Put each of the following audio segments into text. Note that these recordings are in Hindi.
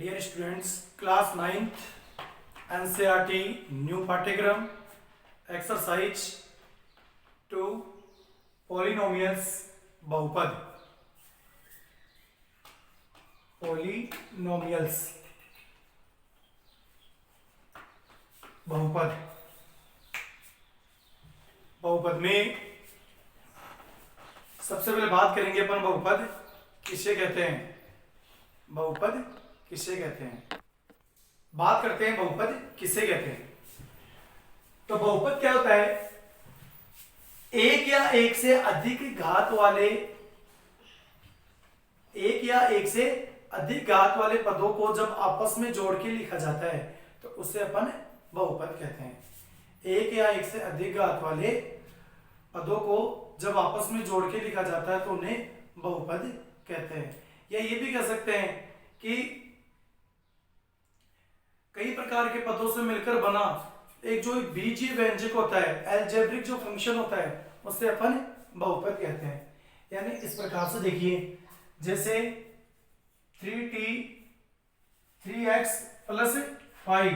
Dear students, class 9th NCERT new पाठ्यक्रम एक्सरसाइज 2 पॉलिनोमियल्स बहुपद। पॉलिनोमियल्स बहुपद। बहुपद में सबसे पहले बात करेंगे अपन बहुपद किसे कहते हैं। बहुपद किसे कहते हैं, बात करते हैं बहुपद किसे कहते हैं। तो बहुपद क्या होता है, एक या एक से अधिक घात वाले पदों को जब आपस में जोड़ के लिखा जाता है तो उसे अपन बहुपद कहते हैं। एक या एक से अधिक घात वाले पदों को जब आपस में जोड़ के लिखा जाता है तो उन्हें बहुपद कहते हैं। या ये भी कह सकते हैं कि कई प्रकार के पदों से मिलकर बना एक जो बीजीय व्यंजक होता है, अलजेब्रिक जो फंक्शन होता है, उसे अपन बहुपद कहते हैं। यानी इस प्रकार से देखिए, जैसे 3t 3x + 5,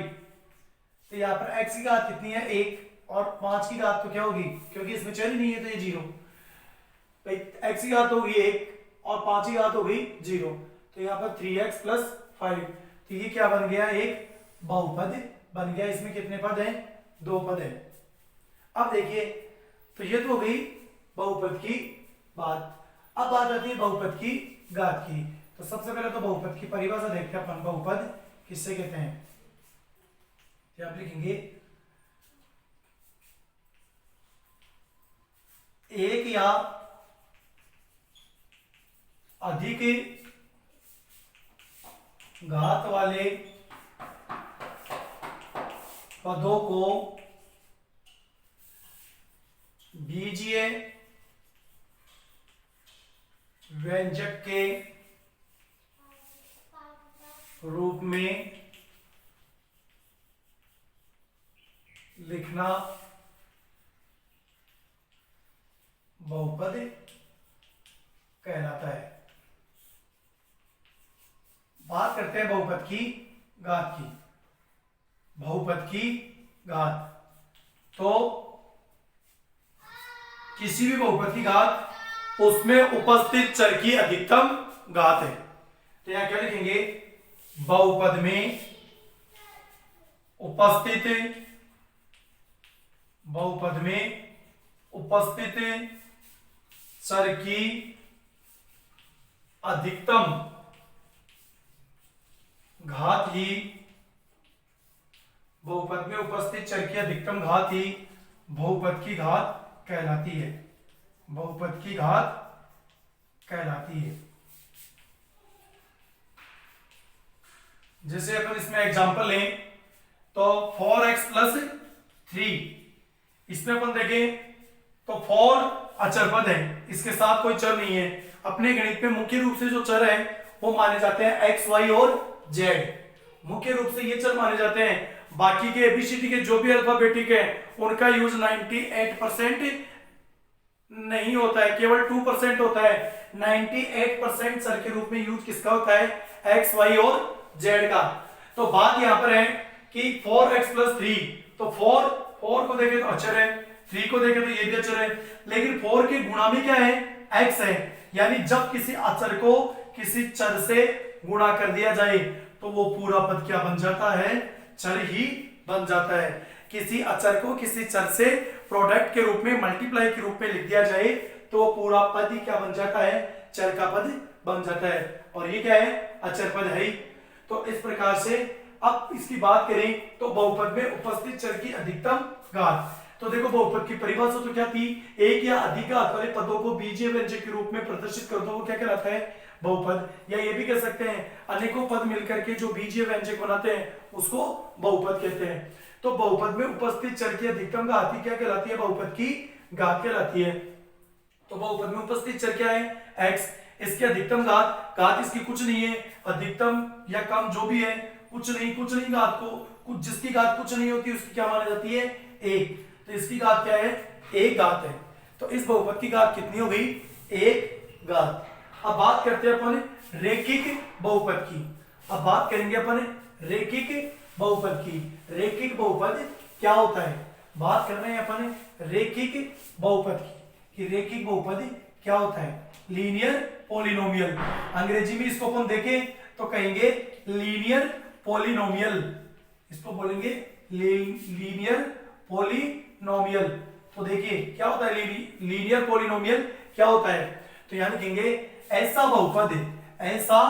तो यहाँ पर x की घात कितनी है 1 और 5 की घात तो क्या होगी, क्योंकि इसमें चर ही नहीं है तो ये 0। x की घात होगी 1 और 5 की घात होगी 0, तो यहाँ पर 3x + 5, तो ये क्या बन गया, एक बहुपद बन गया। इसमें कितने पद हैं, 2 पद हैं। अब देखिए, तो ये तो हो गई बहुपद की बात। अब बात आती है बहुपद की घात की। तो सबसे पहले तो बहुपद की परिभाषा देखते हैं अपन, बहुपद किससे कहते हैं। आप लिखेंगे एक या अधिक घात वाले पदों को बीजीय व्यंजक के रूप में लिखना बहुपद कहलाता है। बात करते हैं बहुपद की घात की। बहुपद की घात, तो किसी भी बहुपद की घात उसमें उपस्थित चर की अधिकतम घात है। तो यहां क्या लिखेंगे, बहुपद में उपस्थित चर की अधिकतम घात ही बहुपद में उपस्थित चर की अधिकतम घात ही बहुपद की घात कहलाती है। बहुपद की घात कहलाती है। जैसे अपन इसमें एग्जांपल लें तो 4x + 3, इसमें अपन देखें तो 4 अचर पद है, इसके साथ कोई चर नहीं है। अपने गणित में मुख्य रूप से जो चर है वो माने जाते हैं x, y और z। मुख्य रूप से ये चर माने जाते हैं। बाकी के एबीसीडी के जो भी अल्फाबेटिक है उनका यूज 98% नहीं होता है, केवल 2% होता है। 98% चर के रूप में यूज किसका होता है, x, y और z का। तो बात यहां पर है कि 4x + 3, तो 4 को देखें तो अचर है, 3 को देखें तो ये भी अचर है, लेकिन 4 के गुणा में क्या है, x है। यानी जब किसी अचर को किसी चर से गुणा कर दिया जाए तो वो पूरा पद क्या बन जाता है, चर ही बन जाता है। किसी अचर को किसी चर से प्रोडक्ट के रूप में, मल्टीप्लाई के रूप में लिख दिया जाए तो वो पूरा पद ही क्या बन जाता है, चर का पद बन जाता है। और ये क्या है, अचर पद है ही। तो इस प्रकार से अब इसकी बात करें तो बहुपद में उपस्थित चर की अधिकतम घात। तो देखो बहुपद की परिभाषा तो क्या थी, एक या अधिक घात वाले पदों को बीजीय व्यंजक के रूप में प्रदर्शित कर दो, वो क्या कहलाता है, बहुपद। या ये भी कह सकते हैं अनेकों पद मिलकर के जो बीजीय व्यंजक बनाते हैं उसको बहुपद कहते हैं। तो बहुपद में उपस्थित चर की अधिकतम घात ही क्या कहलाती है, बहुपद की घात कहलाती है। तो बहुपद में उपस्थित चर क्या है, x, इसकी अधिकतम घात इसकी कुछ नहीं है, अधिकतम या कम जो भी है कुछ नहीं घात को, कुछ जिसकी घात कुछ नहीं होती उसकी क्या मानी जाती है, 1। तो इसकी घात क्या है, 1 घात है। तो इस बहुपद की घात कितनी हो गई, 1 घात। अब बात करते हैं अपन रेखिक बहुपद की। अब बात करेंगे अपन रेखिक बहुपद की। रेखिक बहुपद क्या होता है, बात कर रहे हैं अपन रेखिक बहुपद की कि रेखिक बहुपद क्या होता है। लीनियर पॉलिनोमियल, अंग्रेजी में इसको अपन देखें तो कहेंगे लीनियर पॉलिनोमियल, इसको बोलेंगे लीनियर पॉलिनोमियल। तो देखिए क्या होता है लीनियर पॉलिनोमियल क्या होता है, तो यहां लिखेंगे ऐसा बहुपद, ऐसा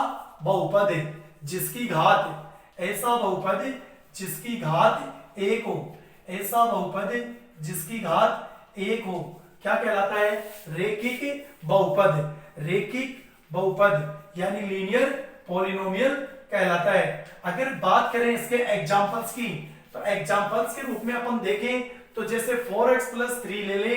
बहुपद जिसकी घात, ऐसा बहुपद जिसकी घात एक हो, ऐसा बहुपद जिसकी घात एक हो, क्या कहलाता है, रेखिक बहुपद। रेखिक बहुपद यानी लीनियर पॉलिनोमियल कहलाता है। अगर बात करें इसके एग्जांपल्स की, तो एग्जांपल्स के रूप में अपन देखें तो जैसे 4x + 3 ले ले,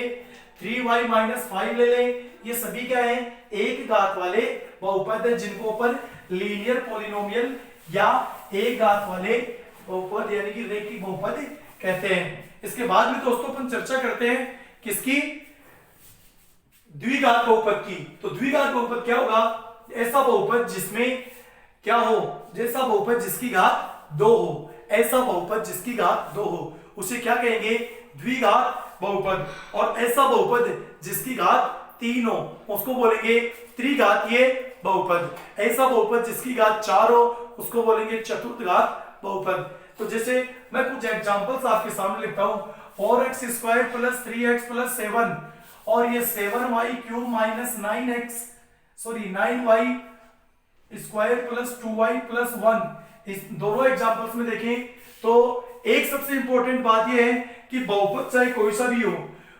3y - 5 ले ले, ये सभी क्या है, एक घात वाले बहुपद है जिनको अपन लीनियर पॉलिनोमियल या एक घात वाले बहुपद यानी कि रेखिक बहुपद कहते हैं। इसके बाद में दोस्तों अपन चर्चा करते हैं किसकी, द्विघात बहुपद की। तो द्विघात बहुपद क्या होगा, ऐसा बहुपद जिसमें क्या हो, जैसा बहुपद जिसकी घात 2 हो, ऐसा बहुपद जिसकी घात 2 हो उसे क्या कहेंगे, द्विघात बहुपद। और ऐसा बहुपद जिसकी घात 3 हो उसको बोलेंगे त्रिघातीय बहुपद। ऐसा बहुपद जिसकी घात 4 हो उसको बोलेंगे चतुर्थघात बहुपद। तो जैसे मैं कुछ एग्जांपल्स आपके सामने लिखता हूं, 4x² + 3x + 7 और ये 7y³ - 9x, sorry 9y² + 2y + 1, इस दोनों एग्जांपल्स में देखें तो एक सबसे इंपॉर्टेंट बात यह है कि बहुपद चाहे कोई सा भी हो,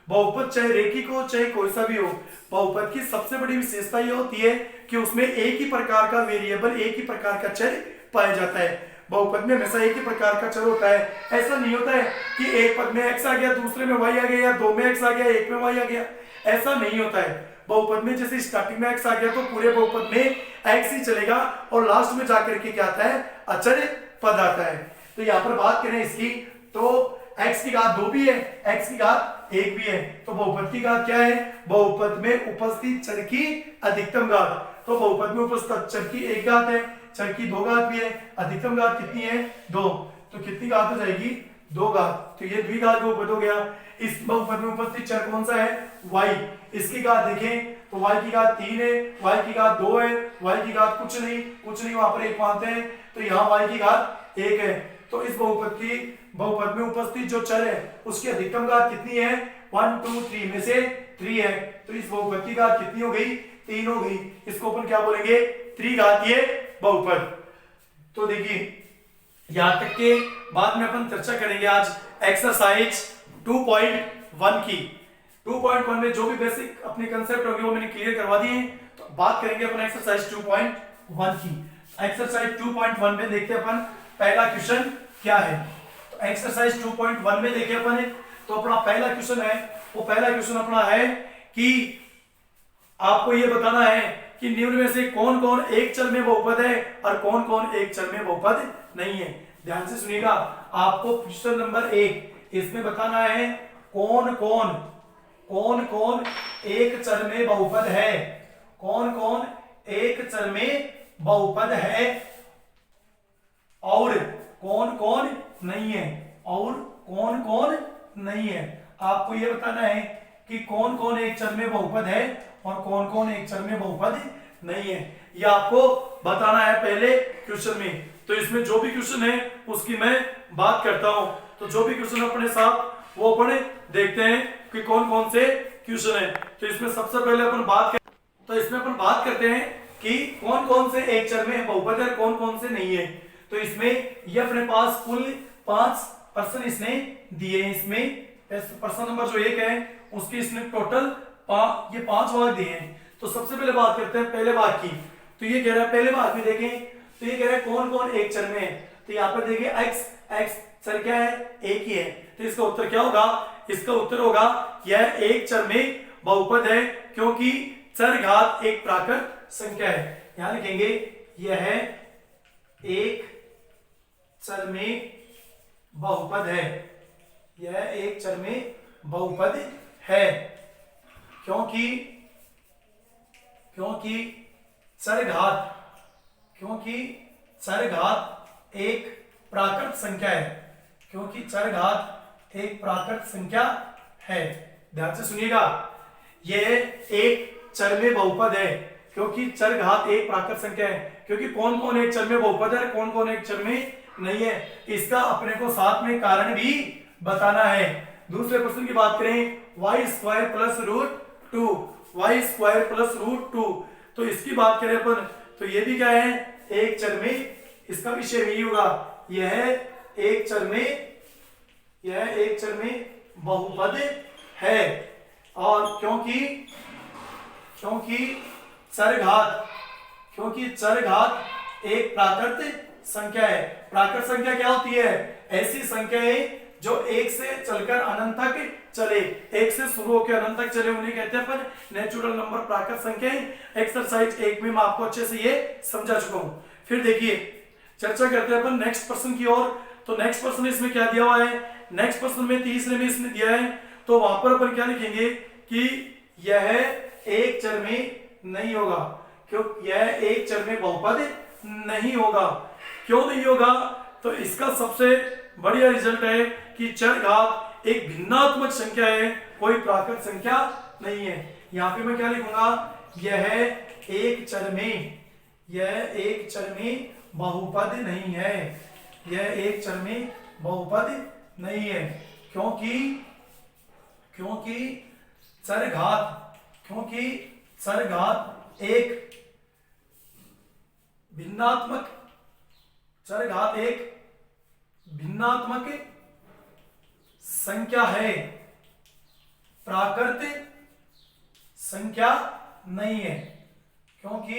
बहुपद चाहे रेखिक हो चाहे कोई सा भी हो, बहुपद की सबसे बड़ी विशेषता यह होती है कि उसमें एक ही प्रकार का वेरिएबल, एक ही प्रकार का चर पाया जाता है। बहुपद में हमेशा एक ही प्रकार का चर होता है। ऐसा नहीं होता है कि एक पद में x आ गया, दूसरे में y आ गया, या 2 में x आ गया, एक में y आ गया, ऐसा नहीं होता है। बहुपद में जैसे स्टार्टिंग में x आ गया तो पूरे बहुपद में x ही चलेगा और लास्ट में जाकर के क्या आता है, अचर पद आता है। तो यहाँ पर बात करें इसकी तो x की घात 2 भी है, x की घात 1 भी है, तो बहुपद की घात क्या है, बहुपद में उपस्थित चर की अधिकतम घात। तो बहुपद में उपस्थित चर की 1 घात है, चर की 2 घात भी है, अधिकतम घात कितनी है, 2, तो कितनी घात हो जाएगी, 2 घात। तो ये द्विघात बहुपद हो गया। इस बहुपद में उपस्थित चर कौन सा है, y। इसकी घात देखें तो y की घात 3 है, y की घात 2 है, y की घात कुछ नहीं वहां पर 1 मानते हैं, तो यहाँ y की घात 1 है। तो इस बहुपद में उपस्थित जो चर है उसकी अधिकतम घात कितनी है, 1 2 3 में से 3 है। तो इस बहुपद की घात कितनी हो गई, 3 हो गई। इसको अपन क्या बोलेंगे, त्रिघातीय बहुपद। तो देखिए यहां तक के बाद में अपन चर्चा करेंगे आज एक्सरसाइज 2.1 की। 2.1 में जो भी बेसिक अपने कंसेप्ट होंगे वो मैंने क्लियर करवा दिए हैं। तो बात करेंगे अपन एक्सरसाइज 2.1 की। एक्सरसाइज 2.1 में देखते हैं अपन पहला क्वेश्चन क्या है। तो एक्सरसाइज 2.1 में देखिए अपन तो अपना पहला क्वेश्चन है, वो पहला क्वेश्चन अपना है कि आपको ये बताना है कि निम्न में से कौन कौन एक चर में बहुपद है और कौन कौन एक चर में बहुपद नहीं है। ध्यान से सुनिएगा, आपको क्वेश्चन नंबर 1 इसमें बताना है कौन कौन एक चर में बहुपद है, कौन कौन एक चर में बहुपद है और कौन कौन नहीं है, और कौन कौन नहीं है। आपको यह बताना है कि कौन कौन एक चर में बहुपद है और कौन कौन एक चर में बहुपद नहीं है, यह आपको बताना है पहले क्वेश्चन में। तो इसमें जो भी क्वेश्चन है उसकी मैं बात करता हूं। तो जो भी क्वेश्चन अपने साथ वो अपन देखते हैं कि कौन कौन से क्वेश्चन है। तो इसमें सबसे पहले अपन बात करते हैं कि कौन कौन से एक चर में बहुपद है, कौन कौन से नहीं है। तो इसमें ये अपने पास कुल 5 प्रश्न इसने दिए हैं। इसमें प्रश्न नंबर जो 1 है उसके इसने टोटल ये 5 भाग दिए हैं। तो सबसे पहले बात करते हैं पहले भाग की। तो ये कह रहा है पहले भाग में देखें तो ये कह रहा है कौन कौन एक चर में है। तो यहाँ पर देखिए x चर क्या है, एक ही है। तो इसका उत्तर क्या होगा, इसका उत्तर होगा यह एक चर में बहुपद है क्योंकि चर घात एक प्राकृत संख्या है। यहां लिखेंगे यह एक चर में बहुपद है, यह एक चर में बहुपद है क्योंकि चरघात एक प्राकृत संख्या है, क्योंकि चरघात एक प्राकृत संख्या है। ध्यान से सुनिएगा, यह एक चर में बहुपद है, क्योंकि चरघात एक प्राकृत संख्या है। क्योंकि कौन कौन एक चर में बहुपद है, कौन कौन एक चर में नहीं है, इसका अपने को साथ में कारण भी बताना है। दूसरे प्रश्न की बात करें, Y square plus root two, Y square plus root two, तो इसकी बात करें अपन तो ये भी क्या है, एक चर में, इसका भी शेप यही होगा, यह एक चर में बहुपद है। और क्योंकि चरघात एक प्राकृत संख्या है। प्राकृत संख्या क्या होती है, ऐसी संख्याएं जो एक से चलकर अनंत तक चले, एक से शुरू होकर अनंत तक चले, उन्हें कहते हैं अपन नेचुरल नंबर, प्राकृत संख्याएं। एक्सरसाइज 1 में मैं आपको अच्छे से ये समझा चुका हूं। फिर देखिए चर्चा करते हैं अपन नेक्स्ट पर्सन की ओर। तो नेक्स्ट पर्सन इसमें क्या दिया हुआ है, नेक्स्ट पर्सन में तीसरे में इसने दिया है, तो वहां पर अपन क्या लिखेंगे कि यह एक चर में नहीं होगा, क्यों, यह एक चर में बहुपद नहीं होगा। क्यों नहीं होगा, तो इसका सबसे बढ़िया रिजल्ट है कि चरघात एक भिन्नात्मक संख्या है, कोई प्राकृत संख्या नहीं है। यहां पे मैं क्या लिखूंगा, यह एक चर में बहुपद नहीं है, यह एक चर में बहुपद नहीं है, क्योंकि चरघात एक भिन्नात्मक संख्या है, प्राकृत संख्या नहीं है। क्योंकि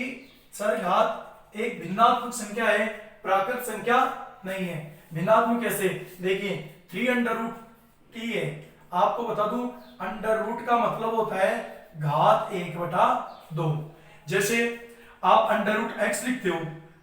चरघात एक भिन्नात्मक संख्या है, प्राकृत संख्या नहीं है। भिन्नात्मक कैसे, देखिए 3√t है, आपको बता दूं अंडर रूट का मतलब होता है घात 1/2। जैसे आप अंडर रूट x लिखते हो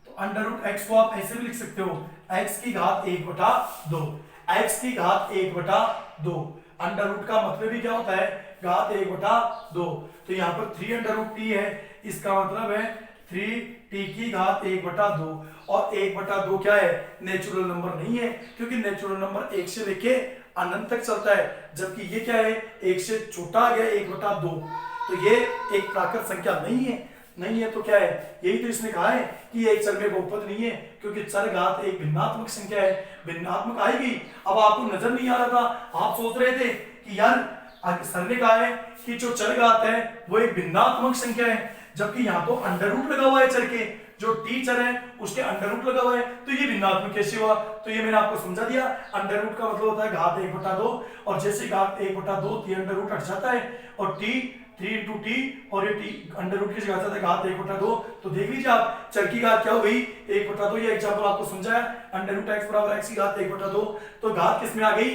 तो अंडर रूट x को आप ऐसे भी लिख सकते हो, x की घात 1/2, x की घात 1/2। अंडर रूट का मतलब भी क्या होता है, घात 1/2। तो यहाँ पर 3√t है, इसका मतलब है 3t की घात 1/2। और 1/2 क्या है, नेचुरल नंबर नहीं है, क्योंकि नेचुरल नंबर 1 से लेके अनंत तक चलता है, जबकि ये क्या है, 1 से छोटा आ गया 1/2, तो ये एक प्राकृत संख्या नहीं है। तो क्या है, यही तो इसने कहा है कि ये एक चर में बहुपद नहीं है, क्योंकि चरघात एक भिन्नात्मक संख्या है। भिन्नात्मक आएगी, अब आपको नजर नहीं आ रहा था, आप सोच रहे थे कि यार सर ने कहा है कि जो चरघात है वो एक भिन्नात्मक संख्या है, जबकि यहाँ तो अंडर रूट लगा हुआ है चर के, जो टी चर है उसके अंडर रूट लगा हुआ है, तो ये भिन्नात्मक कैसे हुआ। तो ये मैंने आपको समझा दिया, अंडर रूट का मतलब होता है घात 1/2, और जैसे घात 1/2 टी अंडर रूट हट जाता है, और टी 3 × t, और ये टी अंडर रूट की जगह से घात 1/2। तो देख लीजिए आप चर की घात क्या हो गई, 1/2। ये एग्जांपल आपको समझाया, अंडर रूट x बराबर x की घात 1/2। तो घात किस में आ गई,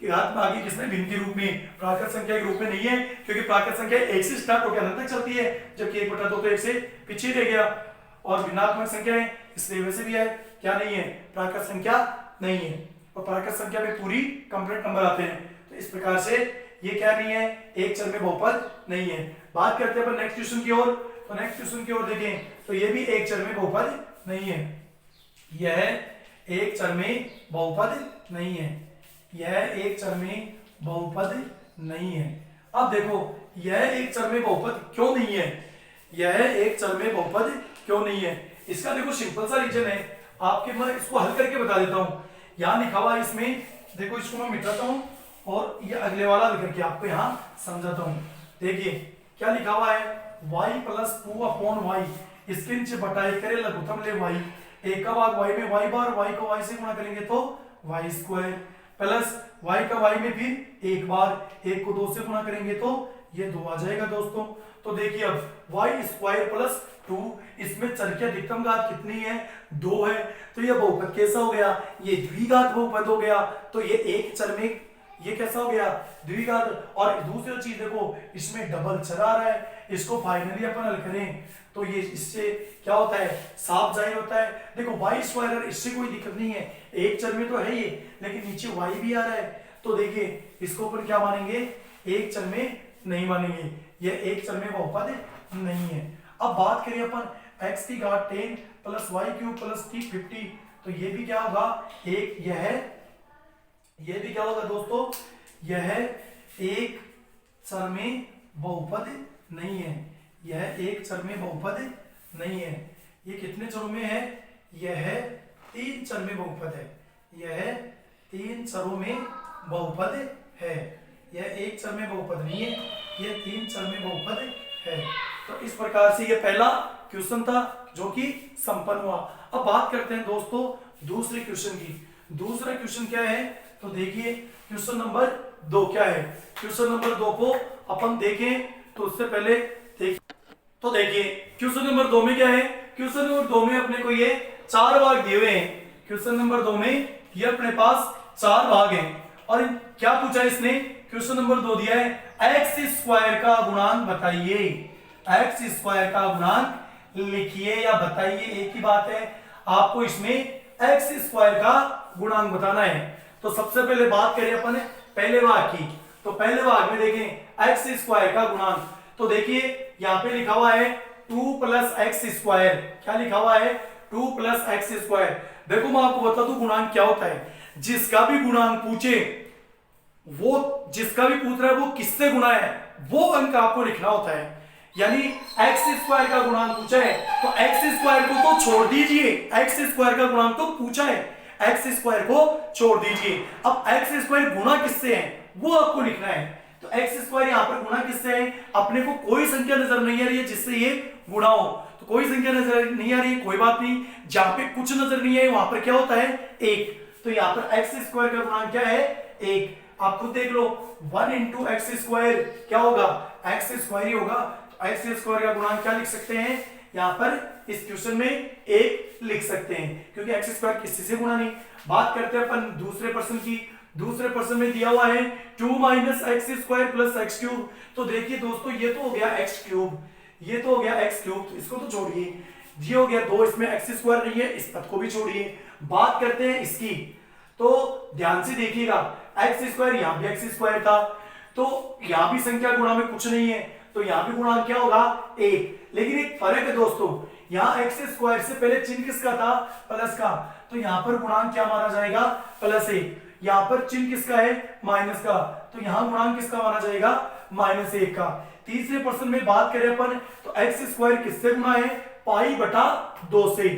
घात में आ गई किसमें, भिन्न के रूप में, प्राकृत संख्या के रूप में नहीं है, क्योंकि प्राकृत संख्या 1 से स्टार्ट होकर अनंत तक चलती है, जबकि 1/2 तो 1 से पीछे रह गया। और भिन्नात्मक संख्या है, इसलिए वैसे भी है क्या नहीं है, प्राकृत संख्या नहीं है। और प्राकृत संख्या में पूरी कंप्लीट नंबर आते हैं। तो इस प्रकार से ये क्या नहीं है, एक चर में बहुपद नहीं है। बात करते हैं अपन नेक्स्ट क्वेश्चन की ओर। तो नेक्स्ट क्वेश्चन की ओर देखें तो ये भी एक चर में बहुपद नहीं है, यह एक चर में बहुपद नहीं है, यह एक चर में बहुपद नहीं है। अब देखो यह एक चर में बहुपद क्यों नहीं है, यह एक चर में बहुपद क्यों नहीं है, इसका देखो सिंपल सा रीजन है, आपके मैं इसको हल करके बता देता हूं। यहां लिखा हुआ है इसमें, देखो इसको मैं मिटाता हूं और ये अगले वाला लिख करके आपको यहां समझाता हूं। देखिए क्या लिखा हुआ है, y + 2/y, इसके नीचे बटाई करे लघुत्तम ले y, एक का भाग y में y बार, y को y से गुणा करेंगे तो y² प्लस y का y में फिर एक बार, एक को 2 से गुणा करेंगे तो ये 2 आ जाएगा दोस्तों। तो देखिए अब y² + 2, इसमें चर की अधिकतम घात कितनी है, 2 है, तो ये बहुपद कैसा हो गया, ये द्विघात बहुपद हो गया। तो ये एक चर में ये कैसा हो गया, द्विघात। और दूसरी चीज देखो इसमें डबल चर आ रहा है, इसको फाइनली अपन हल करें तो ये इससे क्या होता है, साफ जाहिर होता है। देखो y², इससे कोई दिक्कत नहीं है, एक चर में तो है ये, लेकिन नीचे y भी आ रहा है, तो देखिए इसको अपन क्या मानेंगे, एक चर में नहीं मानेंगे, ये एक चर में बहुपद नहीं है। अब बात करें अपन x की घात 10 plus Y cube plus t 50, तो ये भी क्या होगा एक, यह भी क्या होगा दोस्तों, यह एक चरमी बहुपद नहीं है, यह एक चरमी बहुपद नहीं है। ये कितने चरों में है, यह 3 चर में बहुपद है, यह 3 चरों में बहुपद है, यह एक चर में बहुपद नहीं है, यह 3 चर में बहुपद है। तो इस प्रकार से यह पहला क्वेश्चन था जो कि संपन्न हुआ। अब बात करते हैं दोस्तों दूसरे क्वेश्चन की। दूसरा क्वेश्चन क्या है, तो देखिए क्वेश्चन नंबर 2 क्या है। क्वेश्चन नंबर 2 को अपन देखें तो उससे पहले देखिए क्वेश्चन नंबर 2 में क्या है। क्वेश्चन नंबर 2 में अपने को ये 4 भाग दिए हुए हैं। क्वेश्चन नंबर 2 में ये अपने पास 4 भाग हैं और क्या पूछा इसने, क्वेश्चन नंबर 2 दिया है एक्स स्क्वायर का गुणांक बताइए, एक्स स्क्वायर का गुणांक लिखिए या बताइए, एक ही बात है, आपको इसमें एक्स स्क्वायर का गुणांक बताना है। तो सबसे पहले बात करें अपन पहले भाग की, तो पहले भाग में देखें एक्स स्क्वायर का गुणांक, तो देखिए यहां पे लिखा हुआ है 2 प्लस एक्स स्क्वायर, क्या लिखा हुआ है 2 प्लस एक्स स्क्वायर। देखो मैं आपको बता दूं गुणांक क्या होता है, जिसका भी गुणांक पूछे, वो जिसका भी पूछ रहा है वो किससे गुणा है वो अंक आपको लिखना होता है। यानी एक्स स्क्वायर का गुणांक पूछा है तो एक्स स्क्वायर को तो छोड़ दीजिए, एक्स स्क्वायर का गुणांक तो पूछा है, एक्स स्क्वायर को छोड़ दीजिए। अब एक्स स्क्वायर गुणा किससे है वो आपको लिखना है। तो एक्स स्क्वायर यहां पर गुणा किससे है, अपने को कोई संख्या नजर नहीं आ रही है जिससे ये गुणा हो, तो कोई संख्या नजर नहीं आ रही है, कोई बात नहीं, जहां पे कुछ नजर नहीं है वहां पर क्या होता है 1, तो यहां पर एक्स स्क्वायर का गुणांक क्या है 1। आप खुद देख लो 1 इंटू एक्स स्क्वायर क्या होगा, एक्स स्क्वायर ही होगा, तो एक्स स्क्वायर का गुणांक क्या लिख सकते हैं, यहां पर इस क्वेश्चन में 1 लिख सकते हैं क्योंकि एक्स स्क्वायर किसी से गुणा नहीं। बात करते हैं अपन दूसरे प्रश्न की। दूसरे प्रश्न में दिया हुआ है 2 minus x square plus x cube, तो देखिए दोस्तों ये तो हो गया एक्स क्यूब, ये तो हो गया एक्स क्यूब, तो इसको तो छोड़िए, ये हो गया 2, इसमें एक्स स्क्वायर नहीं है, इस पद को भी छोड़िए। बात करते हैं इसकी, तो ध्यान से देखिएगा एक्स स्क्वायर, यहां भी एक्स स्क्वायर था, तो यहां भी संख्या गुणा में कुछ नहीं है, तो यहां भी गुणांक क्या होगा 1। लेकिन एक फर्क है दोस्तों, यहां एक्स स्क्वायर से पहले चिन्ह किसका था प्लस का, तो यहां पर गुणांक क्या माना जाएगा +1, यहां पर चिन्ह किसका है माइनस का, तो यहां गुणांक किसका माना जाएगा -1 का। तीसरे प्रश्न में बात करें अपन तो एक्स स्क्वायर किससे गुणा है π/2 से,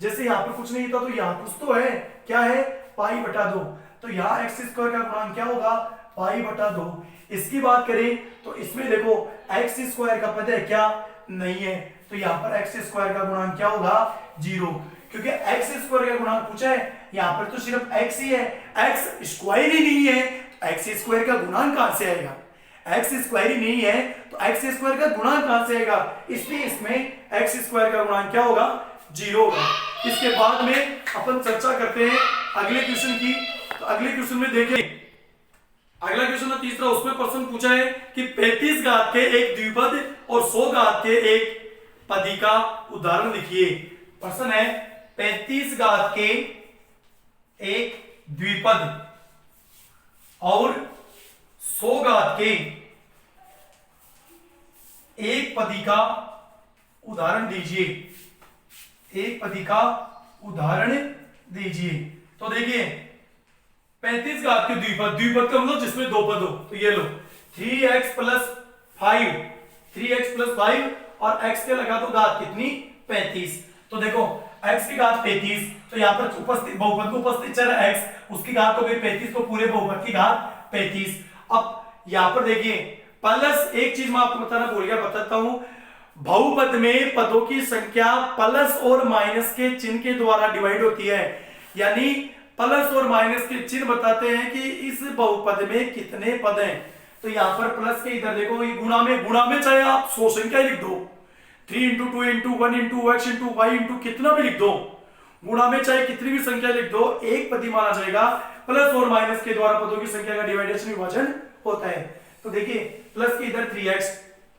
जैसे यहां पर कुछ नहीं था तो यहां कुछ तो है, क्या है π/2, तो यहां एक्स स्क्वायर का गुणांक क्या होगा π/2। इसकी बात करें तो इसमें देखो एक्स स्क्वायर का पद है क्या नहीं है, तो यहां पर एक्स स्क्वायर का गुणांक क्या होगा 0, क्योंकि एक्स स्क्वायर का गुणांक पूछा है, यहां पर तो सिर्फ एक्स ही है, एक्स स्क्वायर ही नहीं है, तो एक्स स्क्वायर का गुणांक कहां से आएगा, एक्स स्क्वायर ही नहीं है तो एक्स स्क्वायर का गुणांक कहां से आएगा, इसलिए इसमें एक्स स्क्वायर का गुणांक क्या होगा 0 होगा। इसके बाद में अपन चर्चा करते हैं अगले क्वेश्चन की। तो अगले क्वेश्चन में देखें, अगला क्वेश्चन है तीसरा, उसमें प्रश्न पूछा है कि 35 घात के एक द्विपद और 100 घात के एक पदी का उदाहरण लिखिए। प्रश्न है 35 घात के एक द्विपद और 100 घात के एक पदी का उदाहरण दीजिए, एक पदी का उदाहरण दीजिए। तो देखिए 35 घात के द्विपद, द्विपद का मतलब जिसमें 2 पद हो, तो ये लो 3x + 5, 3x + 5 और x के लगा तो घात कितनी 35, तो देखो x की घात 35, तो यहां पर उपस्थित बहुपद को उपस्थित चर x, उसकी घात हो गई 35, तो पूरे बहुपद की घात 35। अब यहां पर देखिए प्लस, एक चीज मैं आपको बताना भूल गया, बताता हूं, बहुपद में पदों की संख्या प्लस और माइनस के चिन्ह के द्वारा डिवाइड होती है, यानी प्लस और माइनस के चिन्ह बताते हैं कि इस बहुपद में कितने पद हैं। तो यहां पर प्लस के इधर देखो ये गुणा में चाहे आप 100 संख्या लिख दो, 3 × 2 × 1 × x × y × कितना भी लिख दो, गुणा में चाहे कितनी भी संख्या लिख दो, एक पदी माना जाएगा। प्लस और माइनस के द्वारा पदों की संख्या का डिवाइडेशन विभाजन होता है। तो देखिए प्लस के इधर 3x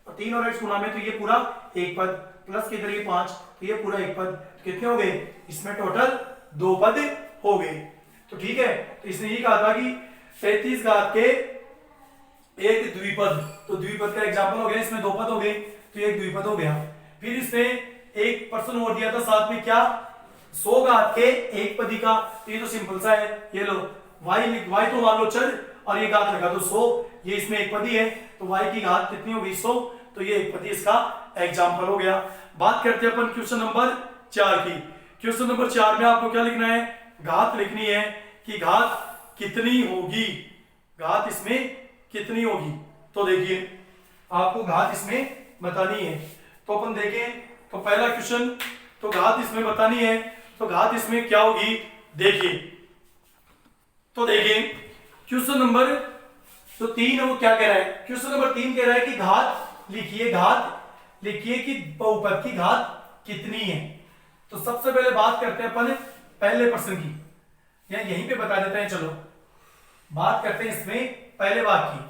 और 3 और x गुणा में, तो ये पूरा एक पद, प्लस के इधर ये 5, तो ये पूरा एक पद, तो कितने हो गए इसमें टोटल 2 पद हो गए। तो ठीक है, तो इसने ये कहा था कि 35 घात के एक द्विपद, तो द्विपद का एग्जांपल हो गया, इसमें 2 पद हो गए, तो एक द्विपद हो गया। फिर इसमें एक पर्सन और दिया था साथ में क्या 100 घात के एक पदी का, ये तो सिंपल सा है। ये लो y तो मान लो चर और ये घात लगा दो 100, ये इसमें एक पदी है तो y की घात कितनी होगी 100, तो ये एक पदी इसका एग्जाम्पल हो गया। बात करते हैं अपन क्वेश्चन नंबर 4 की। क्वेश्चन नंबर 4 में आपको क्या लिखना है, घात लिखनी है कि घात कितनी होगी, घात इसमें कितनी होगी। तो देखिए आपको घात इसमें बतानी है। तो अपन देखें तो पहला क्वेश्चन, तो घात इसमें बतानी है, तो घात इसमें क्या होगी देखिए। तो देखिए क्वेश्चन नंबर जो 3 है वो क्या कह रहा है, क्वेश्चन नंबर 3 कह रहा है कि घात लिखिए कि बहुपद की घात कितनी है। तो सबसे पहले बात करते हैं अपन पहले प्रश्न की, या यहीं पे बता देते हैं। चलो बात करते हैं इसमें पहले बात की।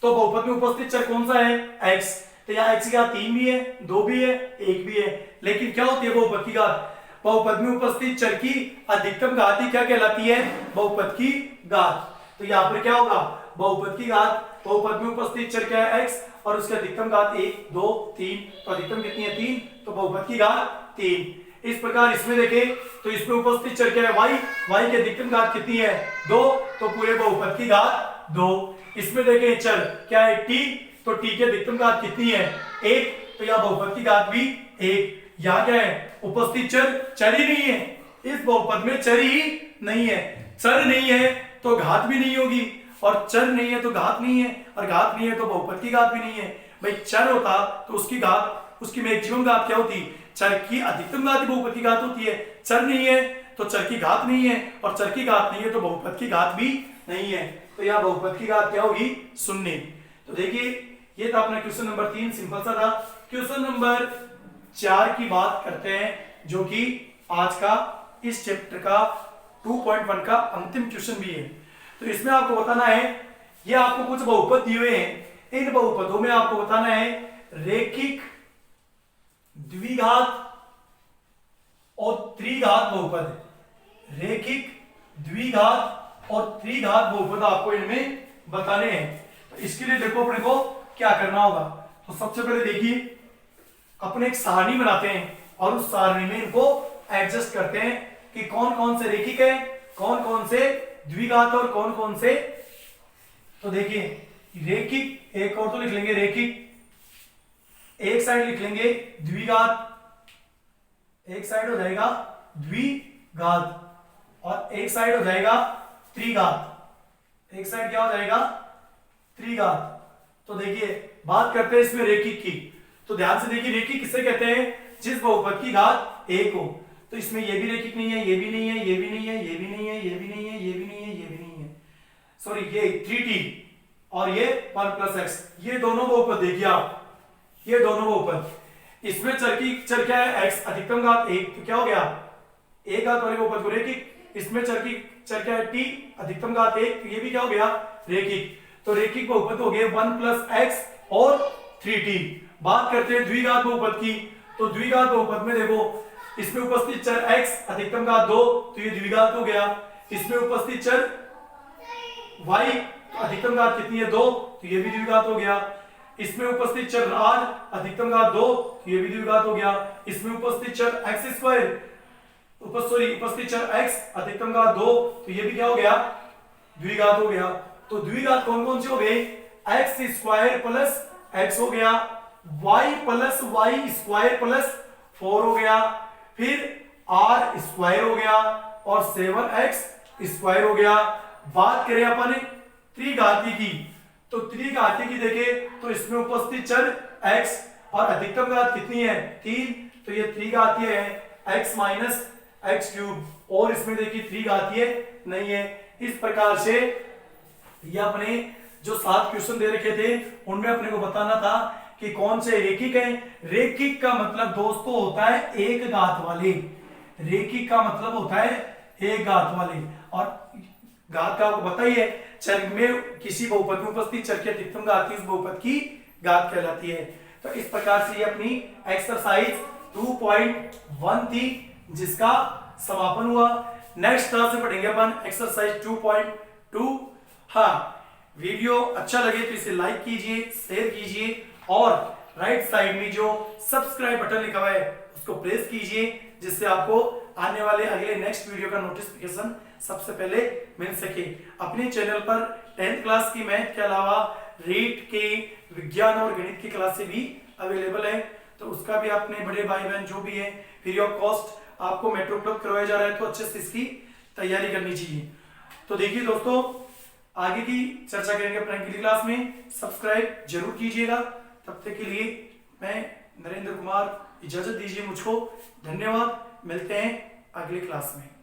तो बहुपद में उपस्थित चर कौन सा है x, तो यहाँ x की घात 3 भी है, 2 भी है, 1 भी है। लेकिन क्या होती है बहुपद की घात, बहुपद में उपस्थित चर की अधिकतम घात ही क्या कहलाती है, बहुपद की घात। तो यहाँ पर क्या होगा, बहुपद की घात, बहुपद में उपस्थित चर क्या है x और उसकी अधिकतम घात 1 2 3, तो अधिकतम कितनी है 3, तो बहुपद की घात 3। इस प्रकार इसमें देखें तो इसमें उपस्थित चर क्या है y की अधिकतम घात कितनी है 2, तो पूरे बहुपद की घात 2। इसमें देखें चर क्या है t, तो t की अधिकतम घात कितनी है 1, तो यहाँ बहुपद की घात भी 1। यहाँ क्या है उपस्थित चर ही नहीं है, इस बहुपद में चर ही नहीं है, चर नहीं है तो घात भी नहीं होगी, और चर नहीं है तो घात नहीं है, और घात नहीं है तो बहुपद की घात भी नहीं है। भाई चर होता तो उसकी घात, उसकी मैक्सिमम घात क्या होती, चर की अधिकतम घात बहुपद की घात होती है। चर नहीं है तो चर की घात नहीं है, और चर की घात नहीं है तो बहुपद की घात भी नहीं है। तो यहाँ बहुपद की घात क्या होगी 0। तो देखिए ये था अपना क्वेश्चन नंबर 3, सिंपल सा था। क्वेश्चन नंबर 4 की बात करते हैं, जो कि आज का इस चैप्टर का 2.1 का अंतिम क्वेश्चन भी है। तो इसमें आपको बताना है, ये आपको कुछ बहुपद दिए हुए हैं, इन बहुपदों में आपको बताना है रेखिक, द्विघात और त्रिघात बहुपद, रेखिक, द्विघात और त्रिघात बहुपद आपको इनमें बताने हैं। तो इसके लिए देखो अपने को क्या करना होगा। तो सबसे पहले देखिए अपने एक सारणी बनाते हैं और उस सारणी में इनको एडजस्ट करते हैं कि कौन कौन से रेखिक है, कौन कौन से द्विघात और कौन कौन से। तो देखिए रेखिक, एक और तो लिख लेंगे रेखिक, एक साइड लिख लेंगे द्विघात, एक साइड हो जाएगा द्विघात और एक साइड हो जाएगा त्रिघात। एक साइड क्या हो जाएगा त्रिघात। तो देखिए बात करते हैं इसमें रेखिक की। तो ध्यान से देखिए रेखिक किससे कहते हैं, जिस बहुपद की घात 1 हो। तो इसमें ये भी रेखिक नहीं है, ये भी नहीं है, ये भी नहीं है, ये भी नहीं है, ये भी नहीं है, ये भी नहीं है, ये भी नहीं है, सॉरी ये 3t और ये 1 + x, ये दोनों बहुपद देखिए आप, ये दोनों बहुपद। इसमें चर क्या है x, अधिकतम घात 1, तो क्या हो गया एक घात वाले बहुपद को रेखिक। इसमें चर क्या है t, अधिकतम घात 1, तो ये भी क्या हो गया रेखिक। तो रेखिक बहुपद हो गए 1 + x और 3t। बात करते हैं द्विघात बहुपद की। तो द्विघात बहुपद में देखो इसमें उपस्थित चर x, अधिकतम घात 2, तो ये द्विघात हो गया। इसमें उपस्थित चर y, अधिकतम घात कितनी है 2, तो ये भी द्विघात हो गया। इसमें उपस्थित चर r, अधिकतम घात 2, तो ये भी द्विघात हो गया। इसमें उपस्थित चर x², उपस्थित चर x, अधिकतम घात 2, तो ये भी क्या हो गया द्विघात हो गया। तो द्विघात कौन कौन से हो गए, x² + x हो गया, y + y² + 4 हो गया, फिर r² हो गया और 7x² हो गया। बात करें अपन त्रिघाती की, तो त्रिघाती की देखें तो इसमें उपस्थित चर x और अधिकतम घात कितनी है 3, तो ये त्रिघातीय है x - x³ और इसमें देखिए त्रिघातीय नहीं है। इस प्रकार से ये अपने जो 7 क्वेश्चन दे रखे थे उनमें अपने को बताना था कि कौन से रेखिक है। रेखिक का मतलब दोस्तों होता है एक घात वाले, रेखिक का मतलब होता है एक घात वाले, और घात का आपको बताइए चर में किसी बहुपद में उपस्थित चर की अधिकतम घात उस बहुपद की घात कहलाती है। तो इस प्रकार से ये अपनी एक्सरसाइज 2.1 थी जिसका समापन हुआ। नेक्स्ट क्लास में पढ़ेंगे अपन एक्सरसाइज 2.2। हाँ, वीडियो अच्छा लगे तो इसे लाइक कीजिए, शेयर कीजिए और राइट साइड में जो सब्सक्राइब बटन लिखा हुआ है उसको प्रेस कीजिए, जिससे आपको आने वाले अगले नेक्स्ट वीडियो का नोटिफिकेशन सबसे पहले मिल सके। अपने चैनल पर 10th क्लास की मैथ के अलावा रीट के, विज्ञान और गणित की क्लासें भी अवेलेबल है, तो उसका भी अपने बड़े भाई बहन जो भी है फ्री ऑफ कॉस्ट आपको मेट्रो उपलब्ध करवाया जा रहा है, तो अच्छे से इसकी तैयारी करनी चाहिए। तो देखिए दोस्तों, आगे की चर्चा करेंगे अपने अगली क्लास में। सब्सक्राइब जरूर कीजिएगा। तब तक के लिए मैं नरेंद्र कुमार, इजाजत दीजिए मुझको। धन्यवाद। मिलते हैं अगली क्लास में।